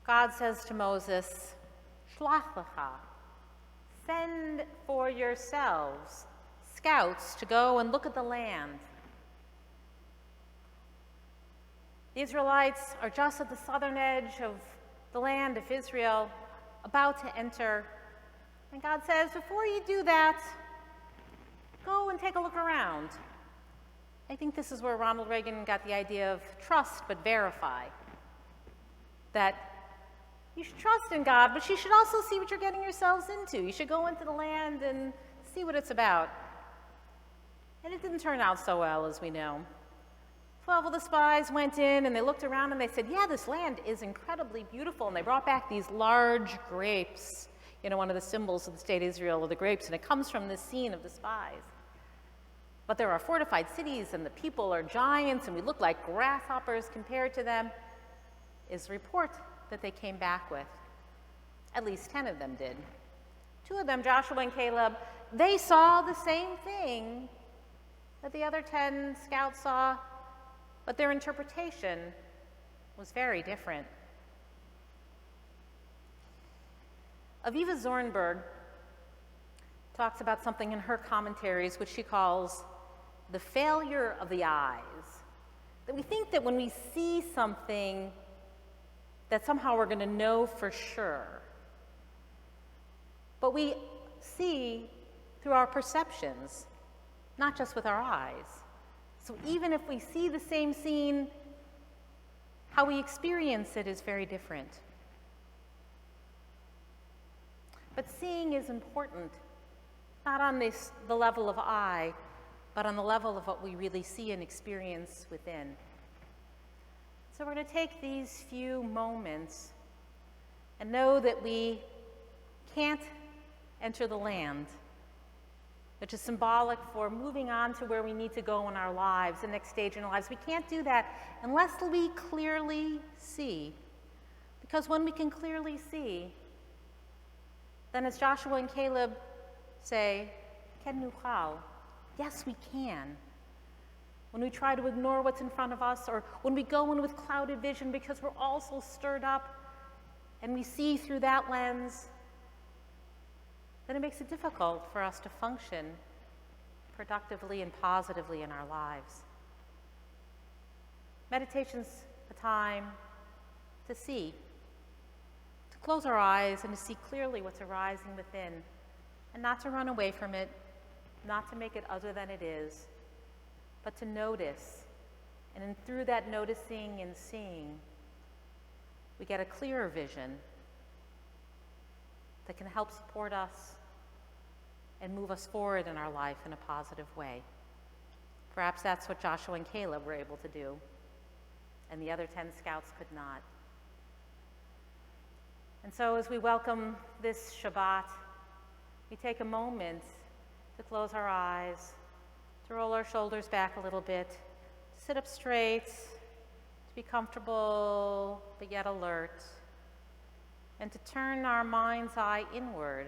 God says to Moses, Shlach lecha, send for yourselves scouts to go and look at the land. The Israelites are just at the southern edge of the land of Israel, about to enter. And God says, before you do that, go and take a look around. I think this is where Ronald Reagan got the idea of trust but verify. That you should trust in God, but you should also see what you're getting yourselves into. You should go into the land and see what it's about. And it didn't turn out so well, as we know. 12 of the spies went in and they looked around and they said, yeah, this land is incredibly beautiful. And they brought back these large grapes, one of the symbols of the state of Israel are the grapes, and it comes from this scene of the spies. But there are fortified cities and the people are giants and we look like grasshoppers compared to them, is the report that they came back with. At least 10 of them did. 2 of them, Joshua and Caleb, they saw the same thing that the other 10 scouts saw, but their interpretation was very different. Aviva Zornberg talks about something in her commentaries which she calls the failure of the eyes. That we think that when we see something that somehow we're going to know for sure. But we see through our perceptions, not just with our eyes. So even if we see the same scene, how we experience it is very different. But seeing is important, not on the level of eye, but on the level of what we really see and experience within. So we're going to take these few moments and know that we can't enter the land, which is symbolic for moving on to where we need to go in our lives, the next stage in our lives. We can't do that unless we clearly see. Because when we can clearly see, then as Joshua and Caleb say, Ken nuchal, yes, we can. When we try to ignore what's in front of us, or when we go in with clouded vision because we're all so stirred up and we see through that lens, then it makes it difficult for us to function productively and positively in our lives. Meditation's a time to see, to close our eyes and to see clearly what's arising within, and not to run away from it, not to make it other than it is, but to notice. And through that noticing and seeing, we get a clearer vision that can help support us and move us forward in our life in a positive way. Perhaps that's what Joshua and Caleb were able to do, and the other 10 scouts could not. And so as we welcome this Shabbat, we take a moment to close our eyes, to roll our shoulders back a little bit, to sit up straight, to be comfortable but yet alert, and to turn our mind's eye inward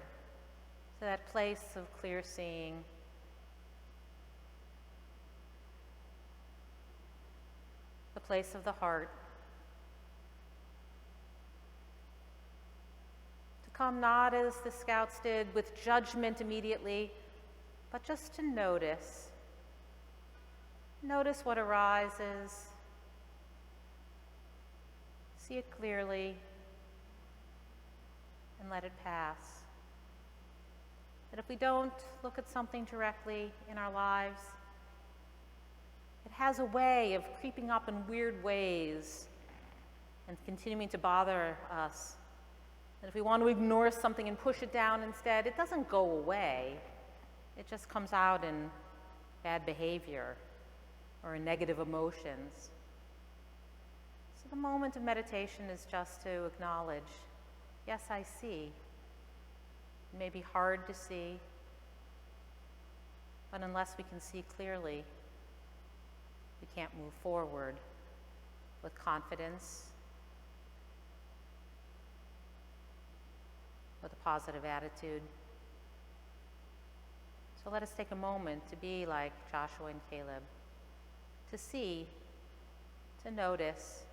to that place of clear seeing. The place of the heart. To come not as the scouts did with judgment immediately, but just to notice. Notice what arises. See it clearly and let it pass. That if we don't look at something directly in our lives, it has a way of creeping up in weird ways and continuing to bother us. And if we want to ignore something and push it down instead, it doesn't go away. It just comes out in bad behavior or in negative emotions. So the moment of meditation is just to acknowledge, yes, I see. It may be hard to see, but unless we can see clearly, we can't move forward with confidence, with a positive attitude. So let us take a moment to be like Joshua and Caleb, to see, to notice,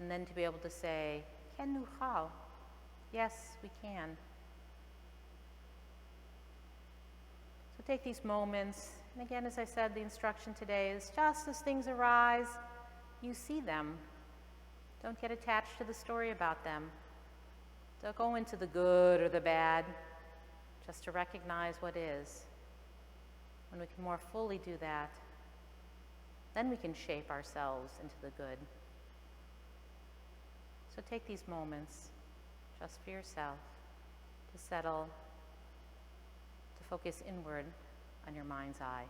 and then to be able to say, Ken nuchal, yes, we can. So take these moments, and again, as I said, the instruction today is just as things arise, you see them. Don't get attached to the story about them. Don't go into the good or the bad, just to recognize what is. When we can more fully do that, then we can shape ourselves into the good. So take these moments just for yourself to settle, to focus inward on your mind's eye.